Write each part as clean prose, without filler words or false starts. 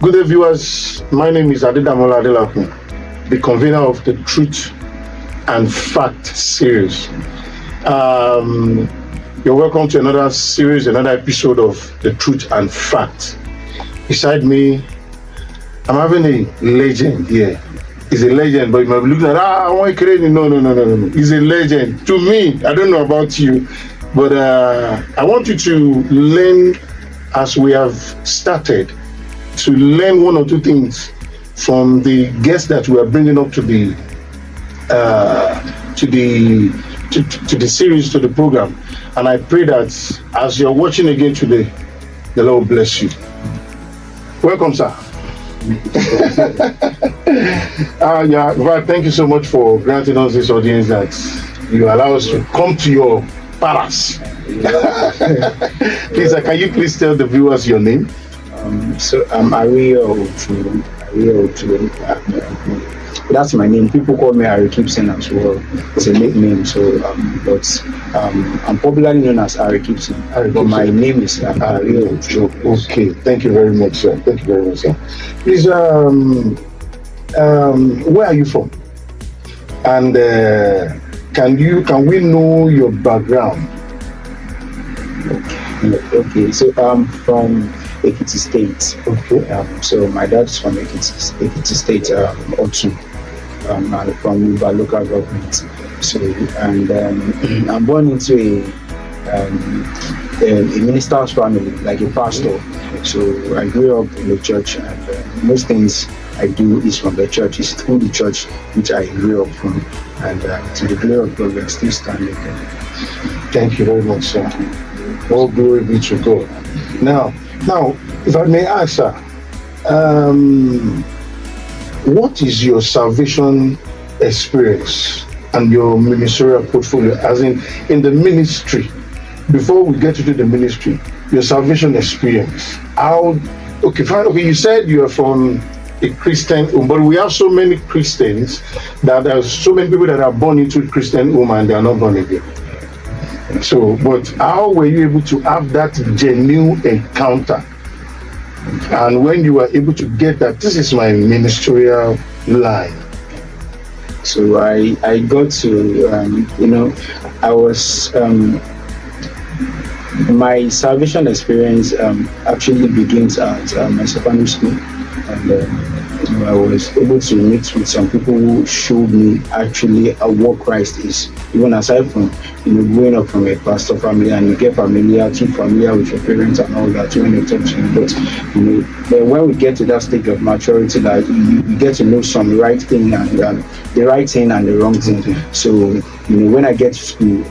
Good day, viewers. My name is Adedamola Adelakun, the convener of the Truth and Fact series. You're welcome to another series, another episode of the Truth and Fact. Beside me, I'm having a legend here. He's a legend, but you might be looking at, I want crazy. No. He's a legend. To me, I don't know about you, but I want you to learn as we have started, to learn one or two things from the guests that we are bringing up to the series, to the program. And I pray that as you're watching again today, the Lord bless you. Welcome, sir. Well, thank you so much for granting us this audience that you allow us to come to your palace. Please, can you please tell the viewers your name? So I'm Ario Otu. That's my name. People call me Ari Gibson as well. It's a nickname, so I'm popularly known as Ari Gibson. But my name is Ario Otu. Okay, thank you very much, sir. Please, where are you from? And can we know your background? Okay, so I'm from Ekiti State. Okay. So my dad's from Ekiti State, Otu, and from Uba local government. So and I'm born into a minister's family, like a pastor. So I grew up in the church, and most things I do is from the church. It's through the church which I grew up from, and to the glory of God, we're still standing there. Thank you very much, sir. All glory be to God. Now, if I may ask, sir, what is your salvation experience and your ministerial portfolio, as in the ministry? Before we get into the ministry, your salvation experience. Okay, fine. Okay, you said you are from a Christian home, but we have so many Christians that there are so many people that are born into a Christian home and they are not born again. So, but how were you able to have that genuine encounter? And when you were able to get that, this is my ministerial line. So I got to, I was, my salvation experience actually begins at my secondary school. And I was able to meet with some people who showed me actually what Christ is. Even aside from growing up from a pastor family, and you get too familiar with your parents and all that when they talk to you. But when we get to that stage of maturity, that you get to know some right thing and the right thing and the wrong thing. So when I get to school,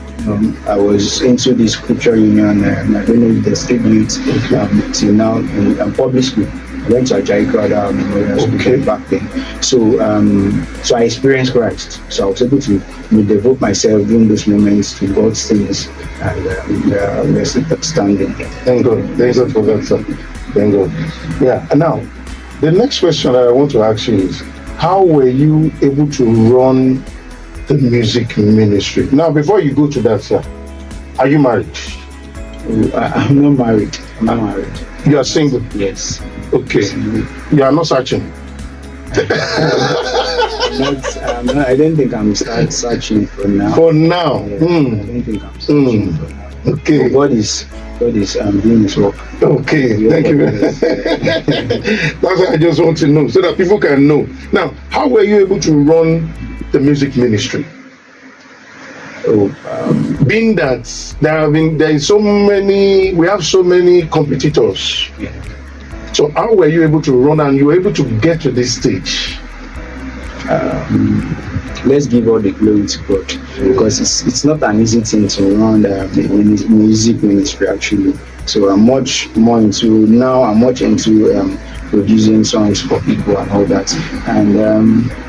I was into the scripture union, and I don't know if they still do it till now in public school. I went to Ajayi Crowther Memorial School back then. So I experienced Christ. So I was able to devote myself during those moments to God's things, and we're still standing. Thank God. Thank God for that, sir. Thank God. Yeah. And now, the next question that I want to ask you is, how were you able to run the music ministry? Now, before you go to that, sir, are you married? I'm not married. You are single? Yes. Okay. You are not searching? I don't think I'm searching for now. For now? Yeah, I don't think I'm searching for now. Okay. God is doing his work. Okay, thank you. That's what I just want to know, so that people can know. Now, how were you able to run the music ministry? Being that we have so many competitors. Yeah. So how were you able to run, and you were able to get to this stage? Let's give all the glory to God, because it's not an easy thing to run the music ministry actually. So I'm much into producing songs for people and all that. And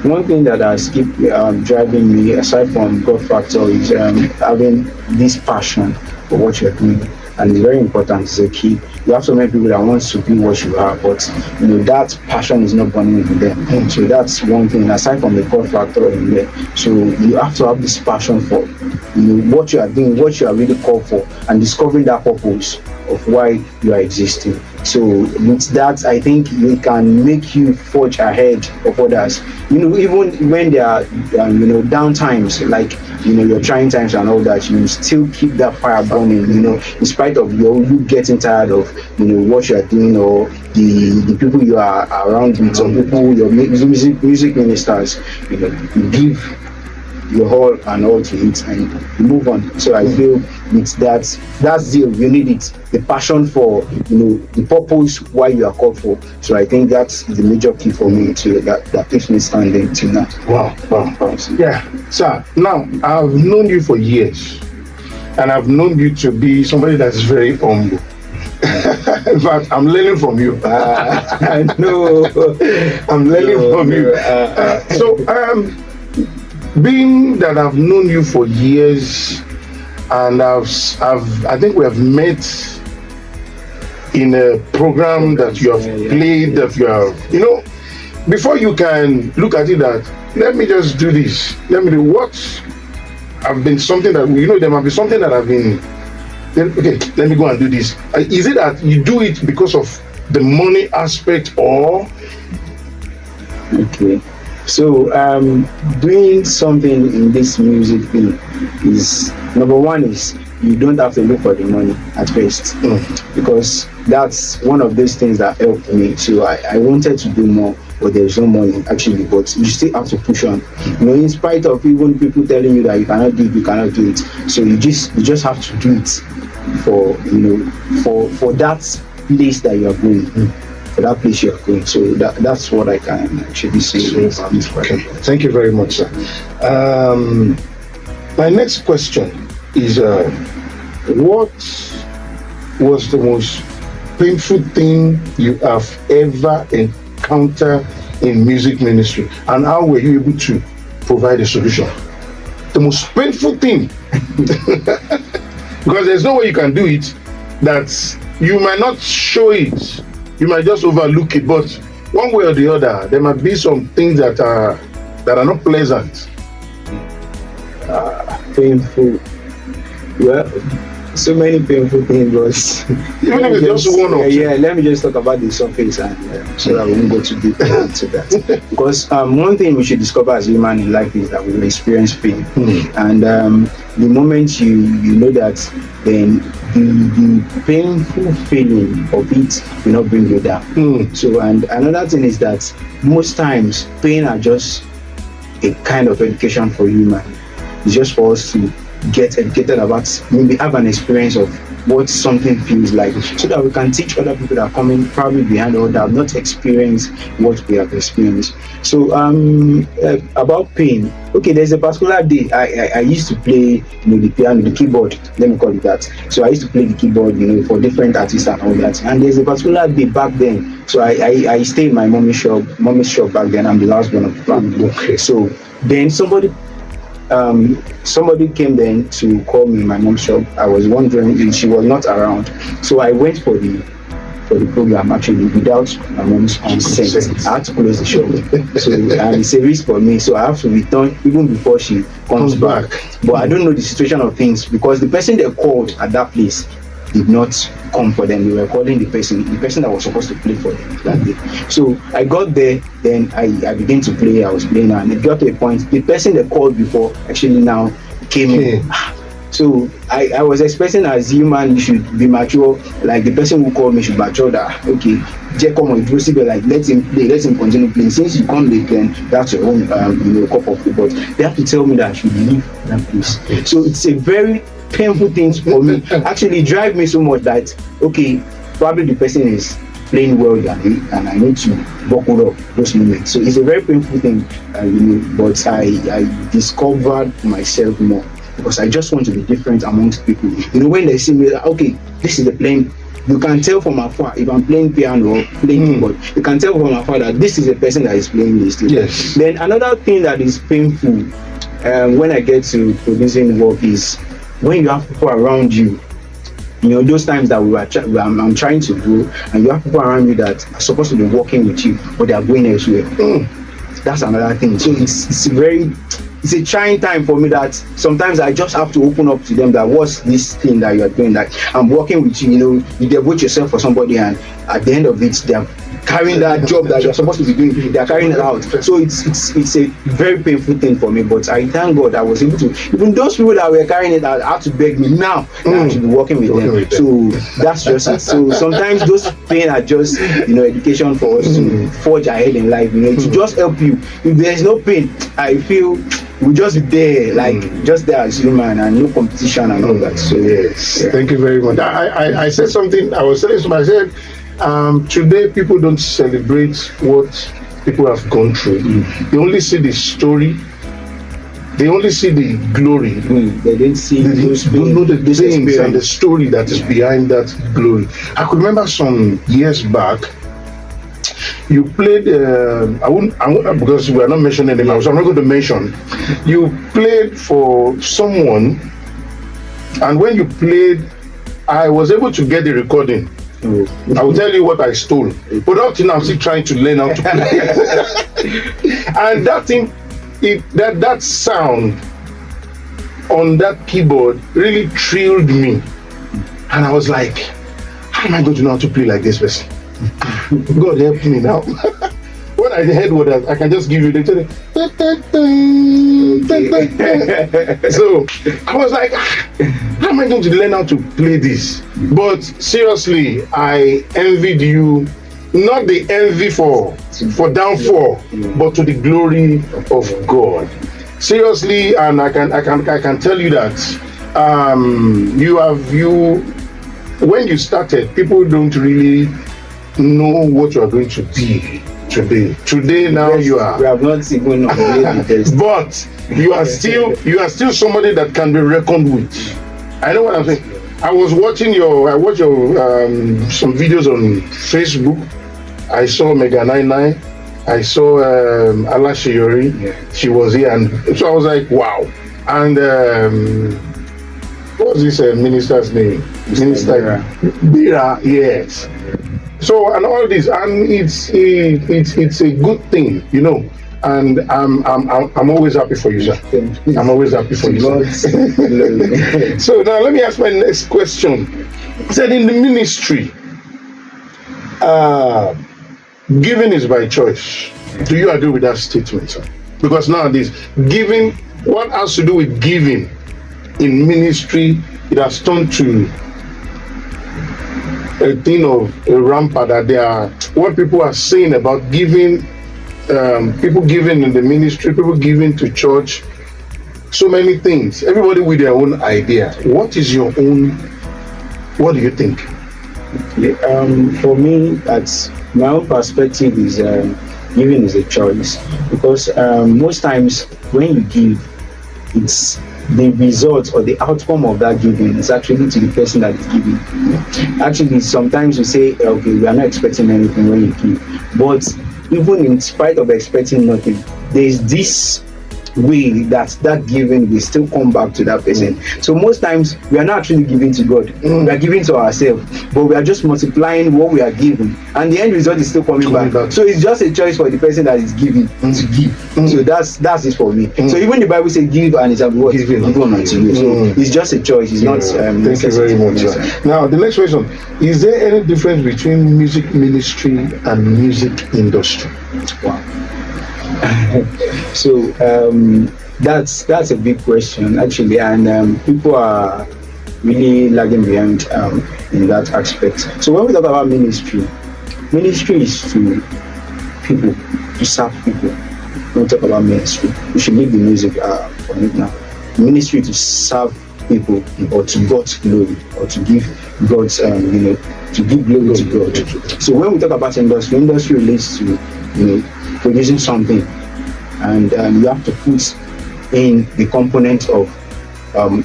one thing that has keep driving me, aside from God factor, is having this passion for what you're doing. And it's very important. It's a key. You have so many people that want to be what you are, but that passion is not burning in them. So that's one thing. Aside from the God factor in there, so you have to have this passion for what you are doing, what you are really called for, and discovering that purpose of why you are existing. So with that, I think it can make you forge ahead of others. Even when there are down times, like your trying times and all that, you still keep that fire burning. In spite of you getting tired of what you are doing, or the people you are around with, some people, your music ministers, you give your all and all to it and you move on. So I feel it's that zeal, you need it, the passion for the purpose why you are called for. So I think that's the major key for me to that keeps me standing till now. Wow. Yeah, sir. Now I've known you for years, and I've known you to be somebody that's very humble. In fact, I'm learning from you. I know. I'm learning from you. So being that I've known you for years, and I think we have met in a program that you have played, that you have, before you can look at it that, let me just do this, let me do what I've been, something that, there might be something that I've been, okay, let me go and do this. Is it that you do it because of the money aspect, or? Okay. So doing something in this music thing is, number one is you don't have to look for the money at first, because that's one of those things that helped me. So I wanted to do more, but there's no money actually, but you still have to push on, in spite of even people telling you that you cannot do it. So you just have to do it for for that place that you are going. That place you're going. So that's what I can actually say about this. Okay. Thank you very much, sir. My next question is, what was the most painful thing you have ever encountered in music ministry, and how were you able to provide a solution? The most painful thing, because there's no way you can do it, that you might not show it, you might just overlook it, but one way or the other, there might be some things that are not pleasant. Painful. Well, so many painful things, but even if it's just one or two. Yeah, let me just talk about the surface, and so that we won't go too deep into that. Because one thing we should discover as human in life is that we will experience pain, and the moment you know that, then the painful feeling of it will not bring you down. So, and another thing is that most times pain are just a kind of education for human. It's just for us to get educated about, maybe have an experience of what something feels like, so that we can teach other people that are coming probably behind or that have not experienced what we have experienced. So about pain, okay, there's a particular day I used to play the piano, the keyboard, let me call it that. So I used to play the keyboard for different artists and all that, and there's a particular day back then. So I stayed in my mommy's shop back then. I'm the last one of the family. Okay. So then somebody came then to call me in my mom's shop. I was wondering, and she was not around, so I went for the program actually without my mom's consent. I had to close the shop. So it's a risk for me, so I have to return even before she comes back. But I don't know the situation of things, because the person they called at that place did not come for them. They were calling the person that was supposed to play for them that day. So I got there, then I began to play. I was playing, and it got to a point, the person they called before actually now came in. So I was expecting, as human, you should be mature, like the person who called me should mature that, okay, come on, like let him play, let him continue playing. Since you come late, then that's your own cup of tea. But they have to tell me that I should leave that place. So it's a very painful thing for me. Actually, it drives me so much that, okay, probably the person is playing well than me, and I need to buckle up those moments. So it's a very painful thing, but I discovered myself more, because I just want to be different amongst people. When they see me, like, okay, this is the playing. You can tell from afar, if I'm playing piano or playing keyboard, you can tell from afar that this is the person that is playing this thing. Yes. Then another thing that is painful when I get to producing work is when you have people around you. Those times that I'm trying to grow, and you have people around you that are supposed to be working with you, but they are going elsewhere. That's another thing. So it's a trying time for me that sometimes I just have to open up to them that what's this thing that you're doing, that I'm working with you, you devote yourself for somebody, and at the end of it, they're carrying that job that you're supposed to be doing, they're carrying it out. So it's a very painful thing for me, but I thank God I was able to, even those people that were carrying it out had to beg me now that I should be working with them. So that's just it. So sometimes those pain are just, education for us to forge ahead in life, to just help you. If there's no pain, I feel we just be there, like just there as human, and no competition and all that. So yes, thank you very much. I said something. I was telling somebody, I said, today people don't celebrate what people have gone through. They only see the story. They only see the glory. They didn't see. They don't know the things and the story that is behind that glory. I could remember some years back. You played, I won't, because we are not mentioning them, so I'm not going to mention. You played for someone, and when you played, I was able to get the recording. I will tell you what I stole. But up to now, I'm still trying to learn how to play. And that thing, that sound on that keyboard really thrilled me. And I was like, how am I going to know how to play like this person? God help me now. When I heard what I can just give you the so I was like, how am I going to learn how to play this? But seriously, I envied you, not the envy for downfall, but to the glory of God. Seriously, and I can tell you that when you started, people don't really know what you are going to be today. Now you are, we have not even but you are still somebody that can be reckoned with. I know what I'm saying. I watched your some videos on Facebook. I saw Mega 99. I saw Ala Shiyori. She was here, and so I was like, wow. And what was this minister's name? Minister Bira, yes. So, and all this, and it's a good thing, and I'm always happy for you, sir. I'm always happy for you, sir. So now let me ask my next question. He said, in the ministry, giving is by choice. Do you agree with that statement, sir? Because nowadays, giving, what has to do with giving in ministry, it has turned to a thing of a rampant that there are, what people are saying about giving, people giving in the ministry, people giving to church, so many things, everybody with their own idea. What is your own, what do you think? For me, that's my own perspective is giving is a choice, because most times when you give, it's the result or the outcome of that giving is actually to the person that is giving. Actually, sometimes we say, okay, we are not expecting anything when you give, but even in spite of expecting nothing, there is this way that giving will still come back to that person. So most times we are not actually giving to God, we are giving to ourselves, but we are just multiplying what we are giving, and the end result is still coming back. So it's just a choice for the person that is giving to give. So that's it for me. So even the Bible says give and it's what is given unto you. So it's just a choice. It's not thank you very much, sir. Now the next question: is there any difference between music ministry and music industry? Wow. So that's a big question actually, and people are really lagging behind in that aspect. So when we talk about ministry is to people, to serve people. When we talk about ministry, we should leave the music for it now. Ministry to serve people, or to God's glory, or to give God's to give glory to God. So when we talk about industry relates to producing something, and you have to put in the component of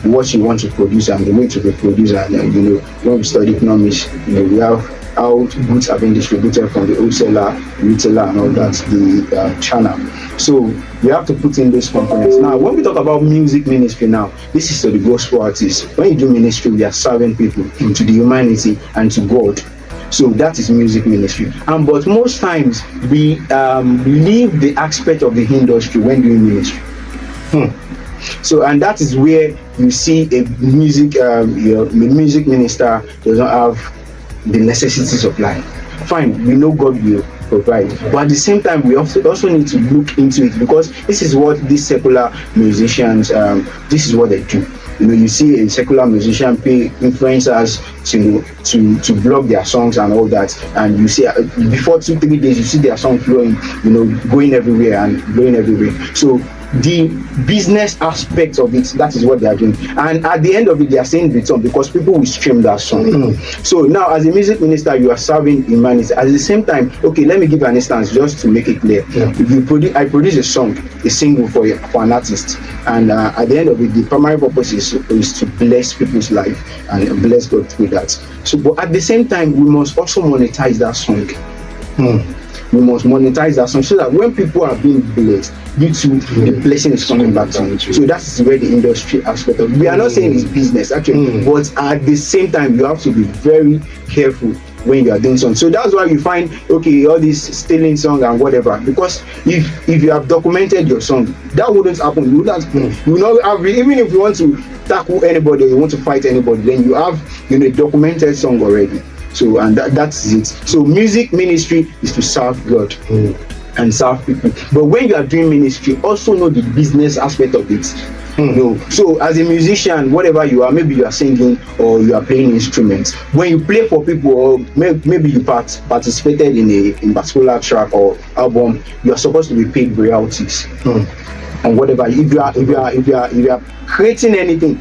what you want to produce and the way to reproduce. And when we study economics, we have how goods have been distributed from the wholesaler, retailer, and all that, the channel. So we have to put in those components. Now, when we talk about music ministry now, this is to the gospel artists. When you do ministry, we are serving people, to the humanity and to God. So that is music ministry. But most times we leave the aspect of the industry when doing ministry. So, and that is where you see a music minister does not have the necessities of life. Fine, we know God will provide, but at the same time we also need to look into it, because this is what these secular musicians this is what they do. You see a secular musician pay influencers to blog their songs and all that, and you see before 2-3 days you see their song flowing, going everywhere and blowing everywhere. So the business aspect of it, that is what they are doing, and at the end of it they are saying return because people will stream that song. So now, as a music minister, you are serving humanity. At the same time, okay, let me give an instance just to make it clear. If I produce a song, a single for an artist, and at the end of it the primary purpose is to bless people's life and bless God through that. So, but at the same time we must also monetize that song. We must monetize that song so that when people are being blessed, YouTube, the blessing is coming back to you. So that is where the industry aspect of it. We are not saying it's business actually, but at the same time you have to be very careful when you are doing something. So that's why you find, okay, all this stealing song and whatever, because if you have documented your song, that wouldn't happen. You know, even if you want to tackle anybody or you want to fight anybody, then you have a documented song already. So, and that's it. So music ministry is to serve God and serve people. But when you are doing ministry, also know the business aspect of it. So as a musician, whatever you are, maybe you are singing or you are playing instruments, when you play for people, or maybe you participated in a particular track or album, you are supposed to be paid royalties. And whatever, if you are creating anything,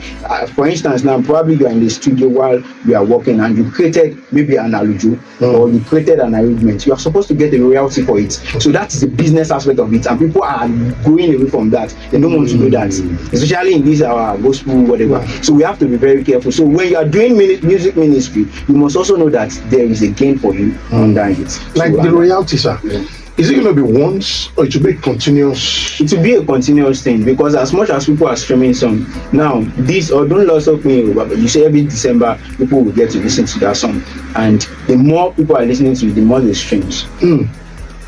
for instance, now probably you are in the studio while you are working and you created maybe an alujo or you created an arrangement, you are supposed to get a royalty for it. So that is the business aspect of it, and people are going away from that. They don't want to do that, especially in this our gospel whatever. So we have to be very careful. So when you are doing music ministry, you must also know that there is a gain for you under it. Like the royalty, sir. Is it going to be once, or it will be continuous? It will be a continuous thing, because as much as people are streaming song now, this, or don't lose up me, you say every December people will get to listen to that song, and the more people are listening to it, the more they streams.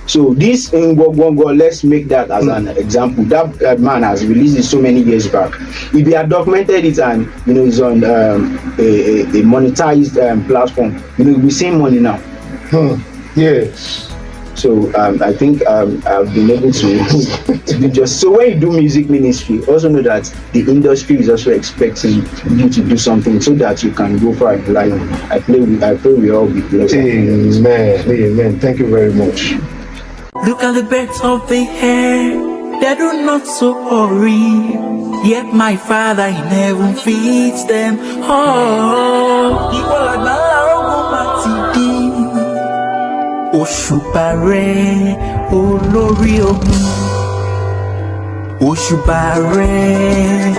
So this Ngwongwo, let's make that as an example. That man has released it so many years back. If he had documented it and it's on a monetized platform, we'll be seeing money now. Yes. So I think I've been able to do just so. When you do music ministry, also know that the industry is also expecting you to do something so that you can go far in life. I pray we all be blessed. Amen. Thank you very much. Look at the birds of the air, they do not so hurry, yet my Father in heaven feeds them. Òṣùbà rẹ̀ olórí ogun, òṣùbà rẹ̀,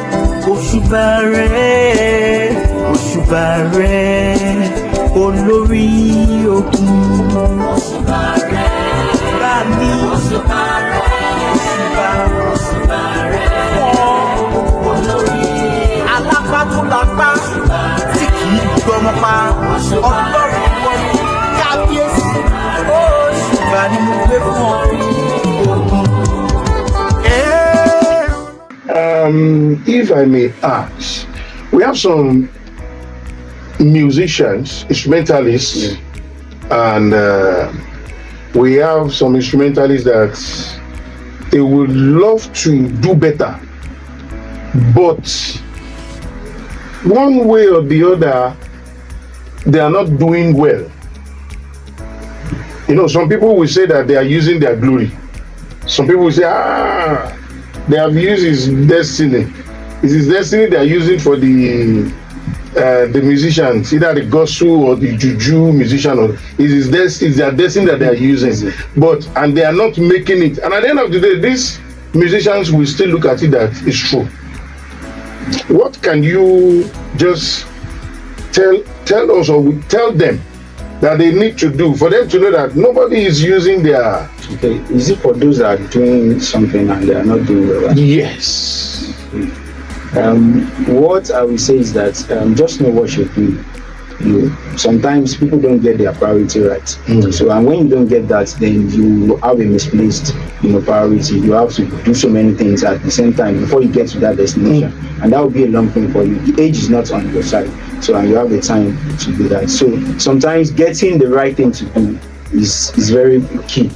òṣùbà rẹ̀, òṣùbà rẹ̀ olórí ogun. Òṣùbà rẹ̀ bàmí, òṣùbà rẹ̀, òṣùbà rẹ̀ olórí alápátúlápá tí kì í gbọmọ pa, ọlọ́run wọn kábíyèsí. If I may ask, we have some musicians, instrumentalists, and we have some instrumentalists that they would love to do better, but one way or the other, they are not doing well. Some people will say that they are using their glory. Some people will say, they have used his destiny. It's his destiny they are using for the musicians, either the gospel or the juju musician, or it's their destiny that they are using. And they are not making it. And at the end of the day, these musicians will still look at it that it's true. What can you just tell us, or tell them that they need to do for them to know that nobody is using their... Okay, is it for those that are doing something and they are not doing well? Yes. What I will say is that just know what you're doing. Sometimes people don't get their priority right. Mm. So, and when you don't get that, then you have a misplaced, priority. You have to do so many things at the same time before you get to that destination, and that will be a long thing for you. The age is not on your side, so and you have the time to do that. So sometimes getting the right thing to do is very key.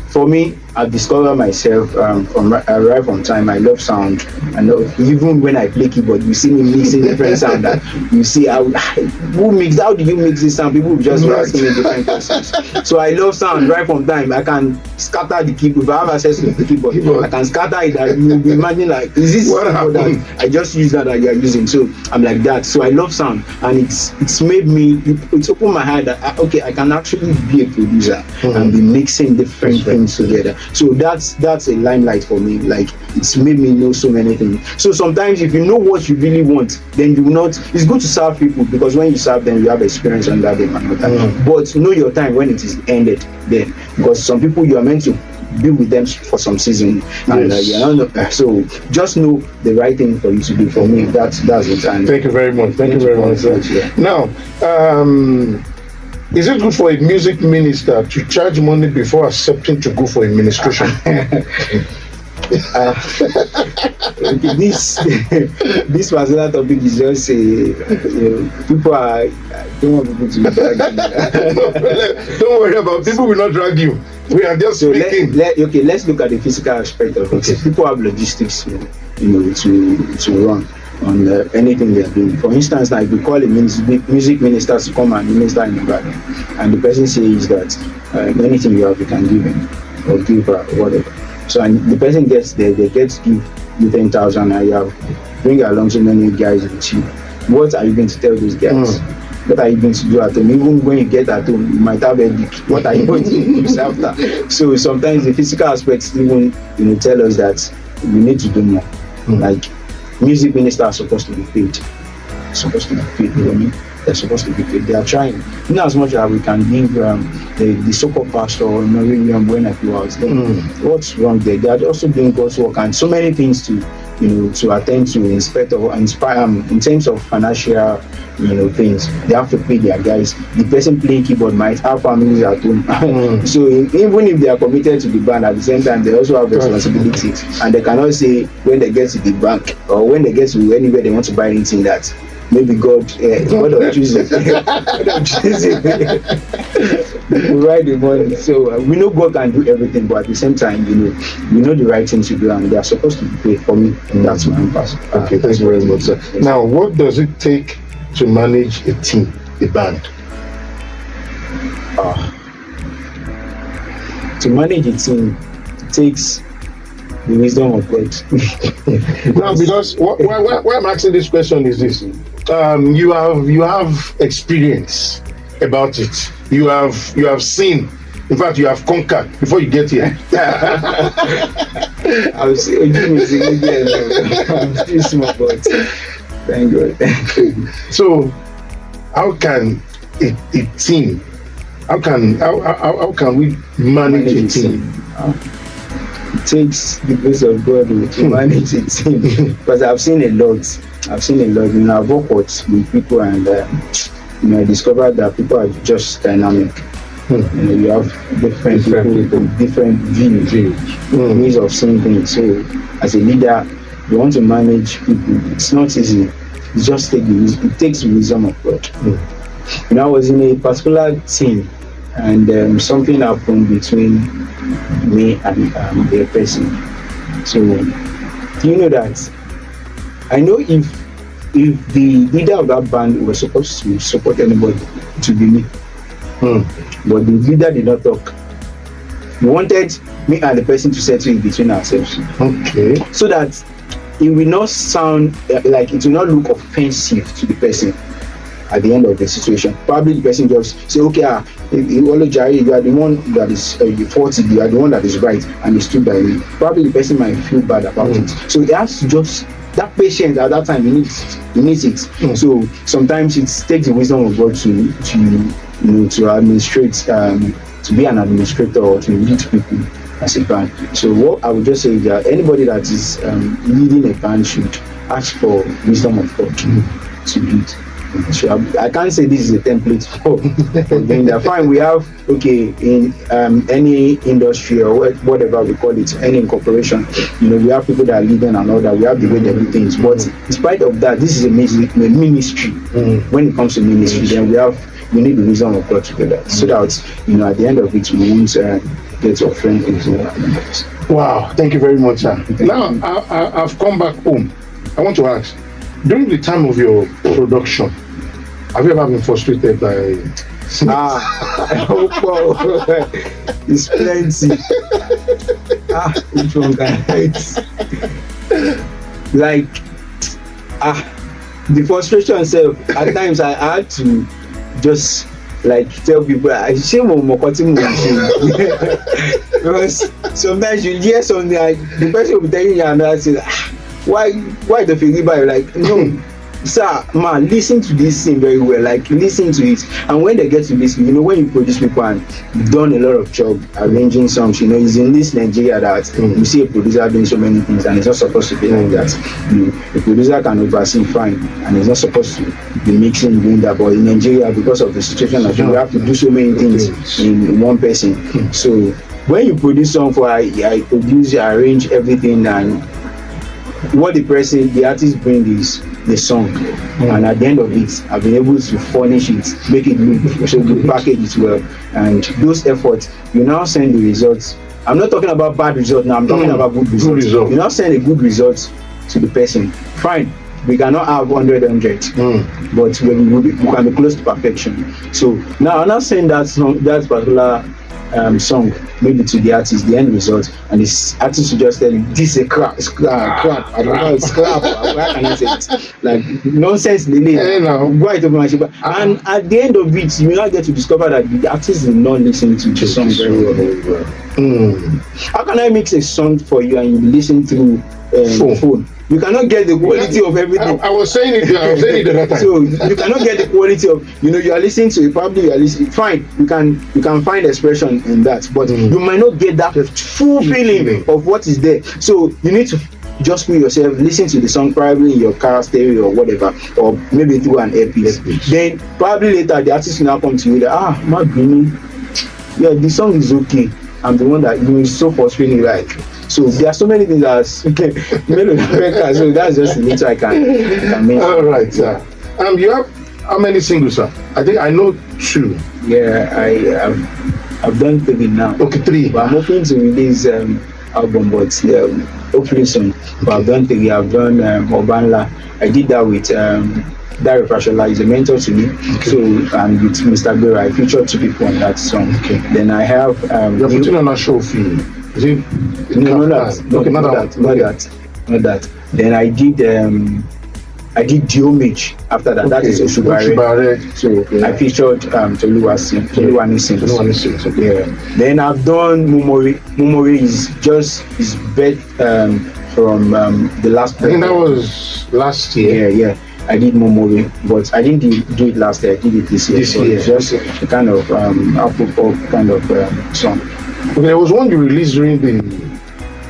For me, I've discovered myself right from time. I love sound. I know even when I play keyboard, you see me mixing different sound. That you see how do you mix this sound? People will just ask me different questions. So I love sound right from time. I can scatter the keyboard. If I have access to the keyboard, I can scatter it. That you'll be imagining like, is this what happened? That I just use that you are using? So I'm like that. So I love sound, and it's made me. It's opened my head that I can actually be a producer and be mixing different things together. So that's a limelight for me. Like, it's made me know so many things. So sometimes if you know what you really want, then you will not. It's good to serve people, because when you serve them, you have experience under them and all that. But know your time when it is ended. Then, because some people you are meant to be with them for some season, and so just know the right thing for you to do. For me, that's it. And thank you very much. Thank you very much. Yeah. Now, is it good for a music minister to charge money before accepting to go for administration? This particular topic is just people are. I don't want people to drag me. Don't worry about people will not drag you. We are just speaking. Let's look at the physical aspect of it. People have logistics, to run on anything they are doing. For instance, like we call a music minister to come and minister in the garden, and the person says that anything you have, you can give him or give her, whatever. So and the person gets there, they get to give you 10,000, and you have bring along so many guys with you. What are you going to tell those guys? What are you going to do at home? Even when you get at home, you might have a what are you going to do after? So sometimes the physical aspects even tell us that we need to do more. Like music ministers are supposed to be paid. They're supposed to be paid. They are trying. In as much as we can give the so-called pastor or when I feel out there, what's wrong there? They are also doing God's work and so many things to attend to, inspire in terms of financial things. They have to pay their guys. The person playing keyboard might have families at home. So even if they are committed to the band, at the same time they also have responsibility, and they cannot say when they get to the bank or when they get to anywhere they want to buy anything that maybe God will choose it. We write the money. So we know God can do everything, but at the same time, we know the right thing to do, and they are supposed to be paid. For me, that's my answer. Okay, thanks very much, sir. Now, what does it take to manage a team, a band? To manage a team, it takes the wisdom of God. Now, because why I'm asking this question is this: you have experience about it. You have seen. In fact, you have conquered before you get here. I was I'm still small, but thank God. So, how can a team? How can we manage a team? It takes the grace of God to manage a team, because I've seen a lot. I've worked with people, and I discovered that people are just dynamic. You have different people with different ways of seeing things. So as a leader, you want to manage people. It's not easy. It takes the wisdom of God. I was in a particular team, and something happened between me and the person. So do you know that I know if the leader of that band was supposed to support anybody, to be me. But the leader did not talk. He wanted me and the person to settle in between ourselves. Okay. So that it will not sound like, it will not look offensive to the person at the end of the situation. Probably the person just say, okay, you are the one that is faulty, you are the one that is right, and he stood by me. Probably the person might feel bad about it. So he has to just, that patience at that time, he needs it. So sometimes it takes the wisdom of God to administrate, to be an administrator or to lead people as a band. So what I would just say is that anybody that is leading a band should ask for wisdom of God to lead. So I can't say this is a template for doing that. Fine, we have, okay, in any industry or whatever we call it, any incorporation, we have people that are leading and all that. We have the way they do things. But in spite of that, this is a ministry. When it comes to ministry, then we need the wisdom of God together, so that at the end of it, we won't get offended. Wow, thank you very much, sir. Now I've come back home. I want to ask, during the time of your production, have you ever been frustrated by it's plenty. Which one can like the frustration itself, at times I had to just like tell people I say because sometimes you hear something like the person will be telling you and say why the Filiba? You're like, no, sir, man, listen to this thing very well. Like, listen to it. And when they get to listen, when you produce people and you've done a lot of job arranging songs, it's in this Nigeria that you see a producer doing so many things and it's not supposed to be like that. The producer can oversee fine and it's not supposed to be mixing doing that. But in Nigeria, because of the situation that you have to do so many things in one person. So when you produce song for I produce, I arrange everything, and what the artist bring is the song, and at the end of it, I've been able to furnish it, make it look so good, package it well, and those efforts, you now send the results. I'm not talking about bad results now, I'm talking about good results. You now send a good result to the person. Fine, we cannot have 100, but we can be close to perfection. So now I'm not saying that particular song maybe to the artist, the end result, and the artist will just tell you this is a crap, I don't know, it's crap. Why can I say it? Like nonsense, right over my shoulder. And at the end of it, you will not get to discover that the artist is not listening to the song very well. How can I mix a song for you and you listen through phone? You cannot get the quality of everything. I was saying it the other time. So you cannot get the quality of, you are listening to it, probably you are listening, fine, you can find expression in that, but you might not get that full feeling of what is there. So you need to just put yourself, listen to the song probably in your car stereo or whatever, or maybe through an earpiece. Then probably later the artist will now come to you that, the song is okay. I'm the one that is so frustrating, like. So there are so many things that so that's just the little I can mention. All right, sir. You have how many singles, sir? I think I know 2. Yeah, I've done 3 now. Okay, 3. But I'm hoping to release album, but hopefully soon. But I've done 3. I've done Obanla. I did that with Dari Fashola is a mentor to me. Okay. So and with Mr. Bera, I featured 2 people on that song. Okay. Then I have you're putting on a show for you. Is it? No, not that. Then I did The Homage after that. Okay. That is Oshubare. So I featured Toluwani sings. Yeah. Then I've done Mumori. Mumori is bet from the last. I think that was last year. Yeah. I did Momori, but I didn't do it last year. I did it this year. It's just a kind of Apple pop kind of song. Okay, there was one you released during the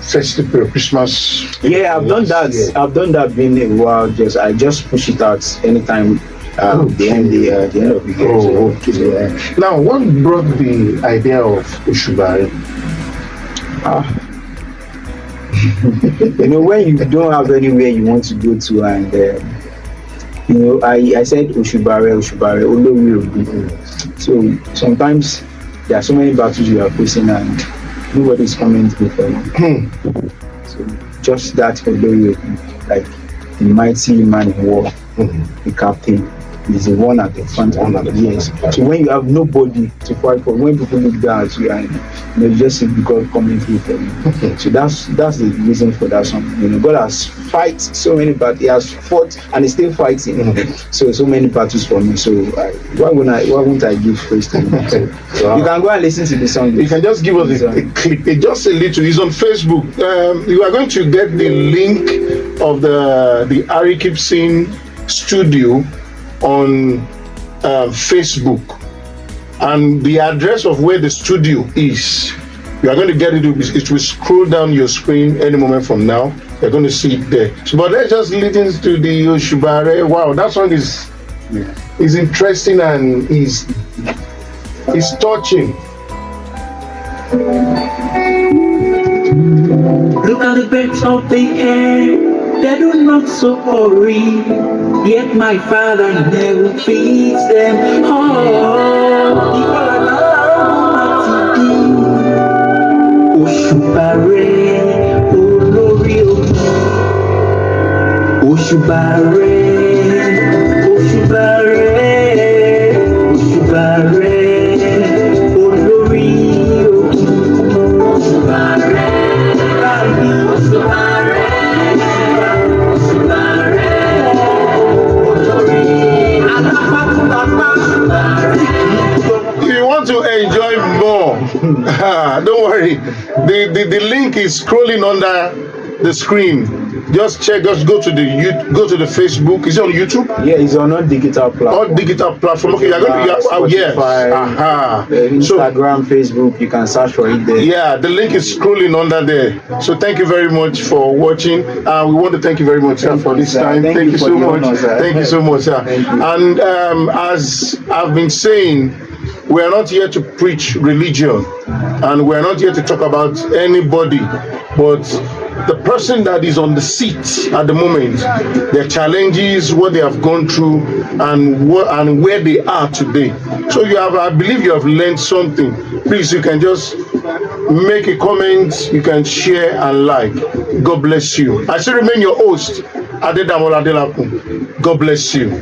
festive period, Christmas. Yeah, I've done that. Year. I've done that. Been a while. I just push it out anytime. The end of the year. Okay. Now, what brought the idea of Oshubare? When you don't have anywhere you want to go to, and I said Oshubare, Olori. So sometimes there are so many battles you are facing and nobody is coming through for you. So just that Olori, like the mighty man in war, the captain, is the one at the front and at the years. So when you have nobody to fight for, when people look down at you and you just see God coming through for you. So that's the reason for that song. God has fought so many battles. He has fought and he's still fighting. So many battles for me. So why won't I give praise to him? So, you can go and listen to the song. You can just give us a clip, just a little. It's on Facebook. You are going to get the link of the Ari Kipson studio on Facebook, and the address of where the studio is. You are going to get it. It will scroll down your screen any moment from now. You're going to see it there. So, but let's just listen to the Oshubare. Wow, that song is It's interesting and is touching. Look at the birds of the air, they do not so hurry, yet my Father in heaven feeds them. Oṣùbàrè olórí òkun, Oṣùbàrè, Oṣùbàrè, Oṣùbàrè olórí òkun, Oṣùbàrè, Oṣùbàrè, Oṣùbàrè olórí If you want to enjoy more, don't worry. The link is scrolling under the screen. Just check. Just go to the Facebook. Is it on YouTube? Yeah, it's on all digital platforms. All digital platform. Okay, you're going to yes. Instagram, Facebook, you can search for it there. Yeah, the link is scrolling under there. So thank you very much for watching. We want to thank you very much sir, for this time. Thank you so much. Thank you so much, sir. And as I've been saying, we are not here to preach religion, and we are not here to talk about anybody, but the person that is on the seat at the moment, their challenges, what they have gone through, and where they are today. So I believe you have learned something. Please, you can just make a comment, you can share and like. God bless you. I still remain your host, Adedamola Adelakun. God bless you.